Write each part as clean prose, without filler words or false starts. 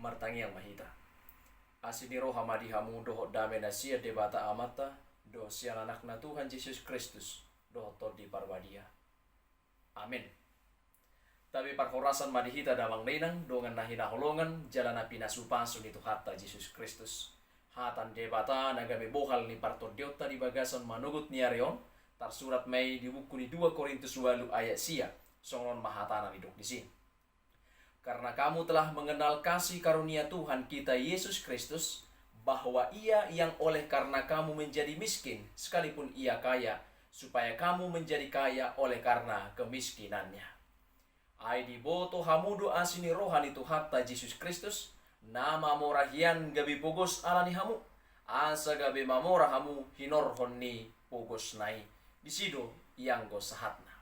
Martangi yang mahita. Asiniro hamadihamu doho dame nasia debata amata do siang anakna Tuhan Yesus Kristus doho todi parwadia. Amin. Tapi parhorasan madihita damang nenang dongan nahina holongan jalan api nasupasun itu hatta Yesus Kristus. Hatan debata nagame bohal ni partodiota di bagasan manugut niareon tarsurat Mei di buku ni 2 Korintus 8 ayat sia songon mahatana hidup di sini. Karena kamu telah mengenal kasih karunia Tuhan kita Yesus Kristus, bahwa Ia yang oleh karena kamu menjadi miskin, sekalipun Ia kaya, supaya kamu menjadi kaya oleh karena kemiskinannya. Aidi boto hamudu asini rohani tu hatta Yesus Kristus, nama morahian gabi pogos alani hamu, asa gabi mamora hamu hinor honni pogos nai, disido yang go sahatna.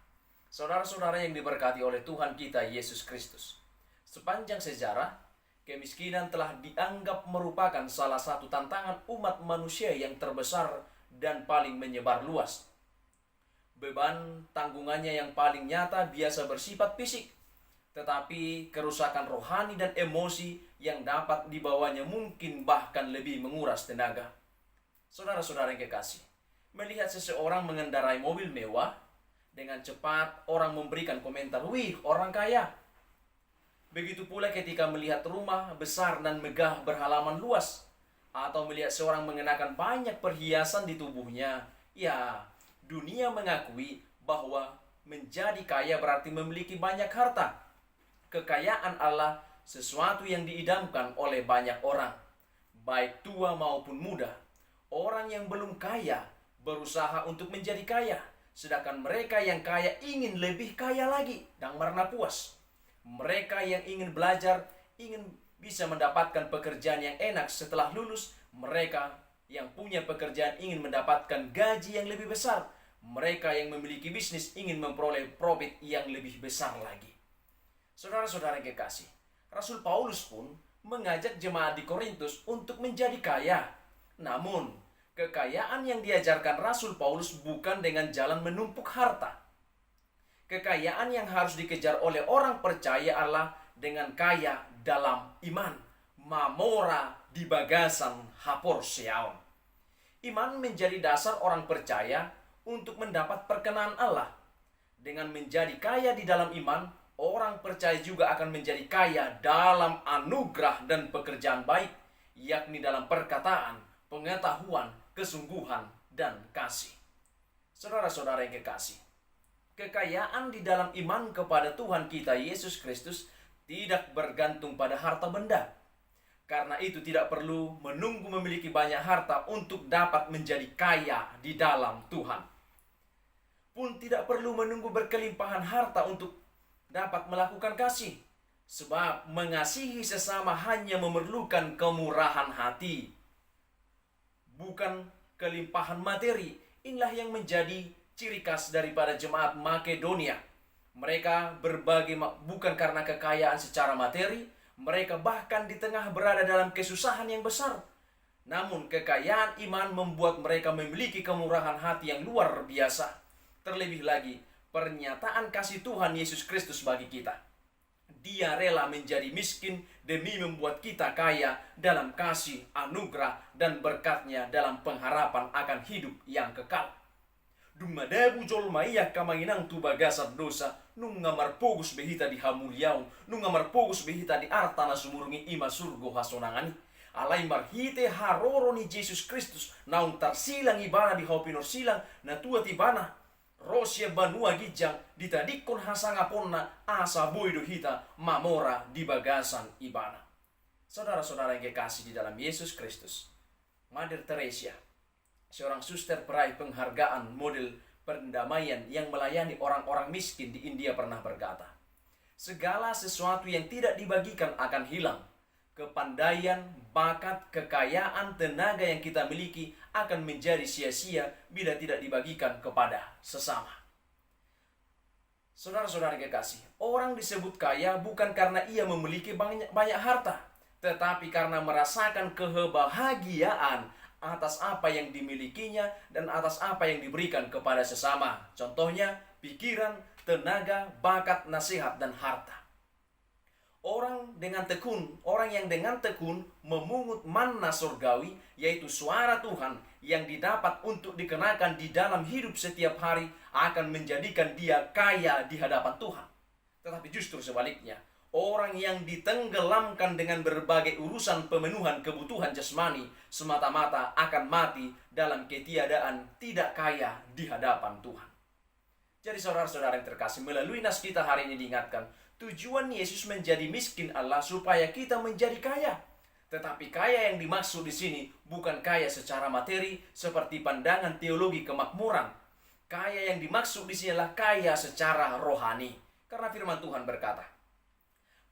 Saudara-saudara yang diberkati oleh Tuhan kita Yesus Kristus, sepanjang sejarah, kemiskinan telah dianggap merupakan salah satu tantangan umat manusia yang terbesar dan paling menyebar luas. Beban tanggungannya yang paling nyata biasa bersifat fisik, tetapi kerusakan rohani dan emosi yang dapat dibawanya mungkin bahkan lebih menguras tenaga. Saudara-saudara yang kekasih, melihat seseorang mengendarai mobil mewah, dengan cepat orang memberikan komentar, "Wih, orang kaya." Begitu pula ketika melihat rumah besar dan megah berhalaman luas, atau melihat seorang mengenakan banyak perhiasan di tubuhnya, ya, dunia mengakui bahwa menjadi kaya berarti memiliki banyak harta. Kekayaan adalah sesuatu yang diidamkan oleh banyak orang, baik tua maupun muda. Orang yang belum kaya berusaha untuk menjadi kaya, sedangkan mereka yang kaya ingin lebih kaya lagi dan merana puas. Mereka yang ingin belajar, ingin bisa mendapatkan pekerjaan yang enak setelah lulus, mereka Yang punya pekerjaan ingin mendapatkan gaji yang lebih besar. Mereka yang memiliki bisnis ingin memperoleh profit yang lebih besar lagi. Saudara-saudara yang kekasih, Rasul Paulus pun mengajak jemaat di Korintus untuk menjadi kaya. Namun, kekayaan yang diajarkan Rasul Paulus bukan dengan jalan menumpuk harta. Kekayaan yang harus dikejar oleh orang percaya adalah dengan kaya dalam iman. Mamora di bagasan hapor siaon. Iman menjadi dasar orang percaya untuk mendapat perkenan Allah. Dengan menjadi kaya di dalam iman, orang percaya juga akan menjadi kaya dalam anugerah dan pekerjaan baik, yakni dalam perkataan, pengetahuan, kesungguhan, dan kasih. Saudara-saudara yang kekasih, kekayaan di dalam iman kepada Tuhan kita Yesus Kristus tidak bergantung pada harta benda. Karena itu tidak perlu menunggu memiliki banyak harta untuk dapat menjadi kaya di dalam Tuhan. Pun tidak perlu menunggu berkelimpahan harta untuk dapat melakukan kasih. Sebab mengasihi sesama hanya memerlukan kemurahan hati, bukan kelimpahan materi. Inilah yang menjadi ciri khas daripada jemaat Makedonia. Mereka berbagi bukan karena kekayaan secara materi, mereka bahkan di tengah berada dalam kesusahan yang besar. Namun kekayaan iman membuat mereka memiliki kemurahan hati yang luar biasa. Terlebih lagi, pernyataan kasih Tuhan Yesus Kristus bagi kita. Dia rela menjadi miskin demi membuat kita kaya dalam kasih, anugerah, dan berkatnya dalam pengharapan akan hidup yang kekal. Dumadabu jolmaiya kamanginang tu bagasar dosa, nung ngamar pogus behita di hamuliau, nung ngamar pogus behita di artana sumurungi ima surgo hasonangani. Alay marhite haroro ni Jesus Kristus, naung tarsilang ibana di haupinor silang, na tua tibana. Rosia banua gijang ditadikon hasangaponna asa boido hita mamora di bagasan ibana. Saudara-saudara yang kekasih di dalam Yesus Kristus, Mother Teresa, seorang suster peraih penghargaan model perdamaian yang melayani orang-orang miskin di India, pernah berkata, segala sesuatu yang tidak dibagikan akan hilang. Kepandaian, bakat, kekayaan, tenaga yang kita miliki akan menjadi sia-sia bila tidak dibagikan kepada sesama. Saudara-saudara kekasih, orang disebut kaya bukan karena ia memiliki banyak harta, tetapi karena merasakan kebahagiaan atas apa yang dimilikinya dan atas apa yang diberikan kepada sesama. Contohnya, pikiran, tenaga, bakat, nasihat, dan harta. Orang yang dengan tekun memungut manna surgawi, yaitu suara Tuhan yang didapat untuk dikenakan di dalam hidup setiap hari, akan menjadikan dia kaya di hadapan Tuhan. Tetapi justru sebaliknya, orang yang ditenggelamkan dengan berbagai urusan pemenuhan kebutuhan jasmani semata-mata akan mati dalam ketiadaan, tidak kaya di hadapan Tuhan. Jadi saudara-saudara yang terkasih, melalui nas kita hari ini diingatkan, tujuan Yesus menjadi miskin Allah supaya kita menjadi kaya. Tetapi kaya yang dimaksud di sini bukan kaya secara materi seperti pandangan teologi kemakmuran. Kaya yang dimaksud di sini adalah kaya secara rohani. Karena firman Tuhan berkata,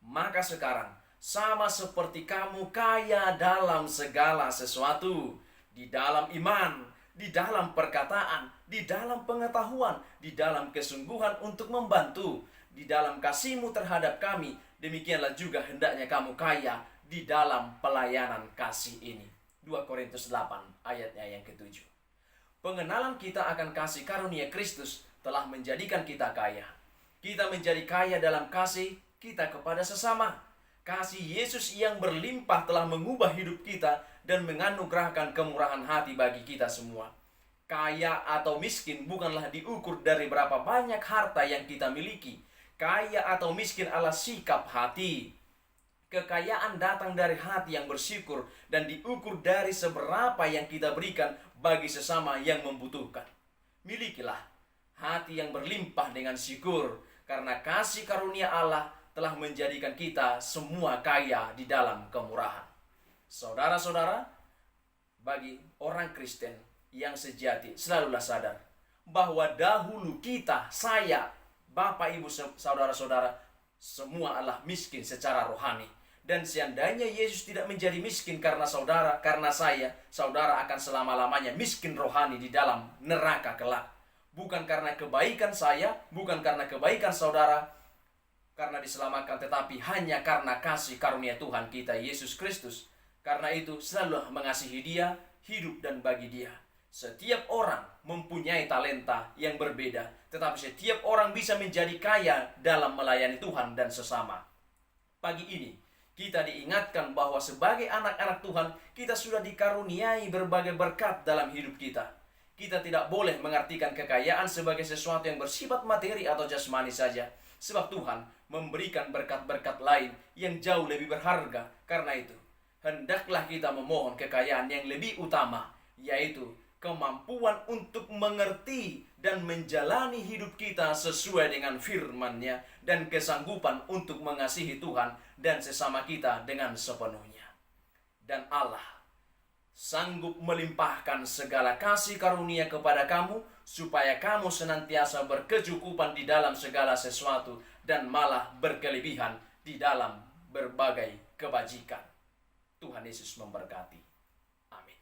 maka sekarang sama seperti kamu kaya dalam segala sesuatu, di dalam iman, di dalam perkataan, di dalam pengetahuan, di dalam kesungguhan untuk membantu, di dalam kasihmu terhadap kami, demikianlah juga hendaknya kamu kaya di dalam pelayanan kasih ini. 2 Korintus 8 ayatnya yang ke-7. Pengenalan kita akan kasih karunia Kristus telah menjadikan kita kaya. Kita menjadi kaya dalam kasih kita kepada sesama. Kasih Yesus yang berlimpah telah mengubah hidup kita dan menganugerahkan kemurahan hati bagi kita semua. Kaya atau miskin bukanlah diukur dari berapa banyak harta yang kita miliki. Kaya atau miskin adalah sikap hati. Kekayaan datang dari hati yang bersyukur dan diukur dari seberapa yang kita berikan bagi sesama yang membutuhkan. Milikilah hati yang berlimpah dengan syukur, karena kasih karunia Allah telah menjadikan kita semua kaya di dalam kemurahan. Saudara-saudara, bagi orang Kristen yang sejati, selalulah sadar bahwa dahulu kita, saya, Bapak, Ibu, saudara-saudara, semua adalah miskin secara rohani. Dan seandainya Yesus tidak menjadi miskin karena saya, saudara akan selama-lamanya miskin rohani di dalam neraka kelak. Bukan karena kebaikan saya, bukan karena kebaikan saudara, karena diselamatkan, tetapi hanya karena kasih karunia Tuhan kita Yesus Kristus. Karena itu selalu mengasihi Dia, hidup dan bagi Dia. Setiap orang mempunyai talenta yang berbeda, tetapi setiap orang bisa menjadi kaya dalam melayani Tuhan dan sesama. Pagi ini kita diingatkan bahwa sebagai anak-anak Tuhan, kita sudah dikaruniai berbagai berkat dalam hidup kita. Kita tidak boleh mengartikan kekayaan sebagai sesuatu yang bersifat materi atau jasmani saja. Sebab Tuhan memberikan berkat-berkat lain yang jauh lebih berharga. Karena itu, hendaklah kita memohon kekayaan yang lebih utama, yaitu kemampuan untuk mengerti dan menjalani hidup kita sesuai dengan firman-Nya, dan kesanggupan untuk mengasihi Tuhan dan sesama kita dengan sepenuhnya. Dan Allah sanggup melimpahkan segala kasih karunia kepada kamu, supaya kamu senantiasa berkecukupan di dalam segala sesuatu, dan malah berkelebihan di dalam berbagai kebajikan. Tuhan Yesus memberkati. Amin.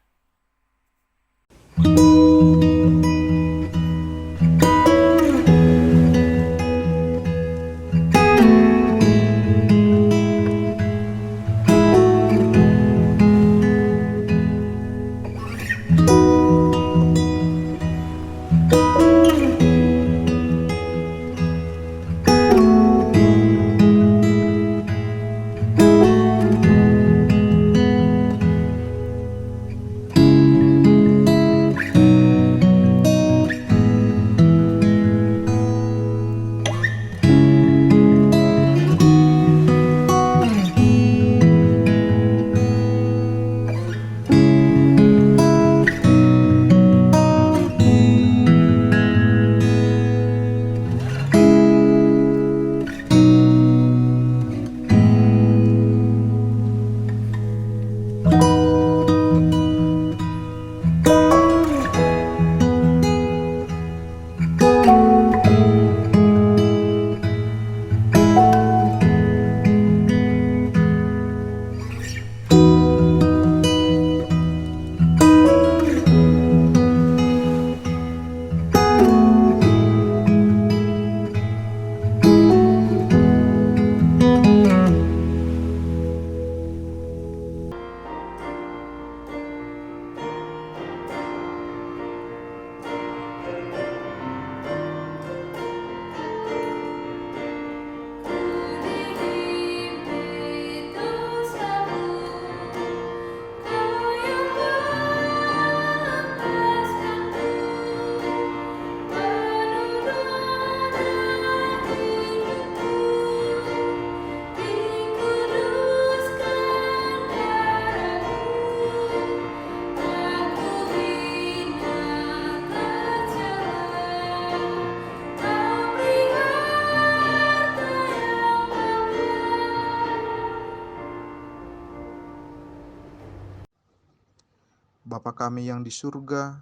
Bapa kami yang di surga,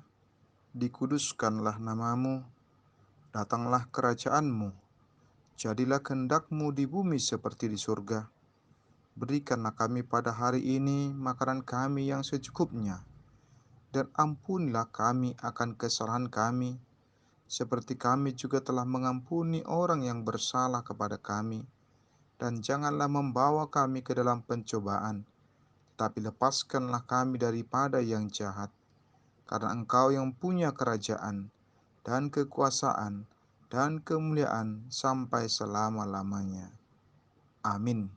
dikuduskanlah namamu, datanglah kerajaan-Mu, jadilah kehendak-Mu di bumi seperti di surga. Berikanlah kami pada hari ini makanan kami yang secukupnya, dan ampunilah kami akan kesalahan kami, seperti kami juga telah mengampuni orang yang bersalah kepada kami. Dan janganlah membawa kami ke dalam pencobaan, tapi lepaskanlah kami daripada yang jahat. Karena Engkau yang punya kerajaan, dan kekuasaan, dan kemuliaan sampai selama-lamanya. Amin.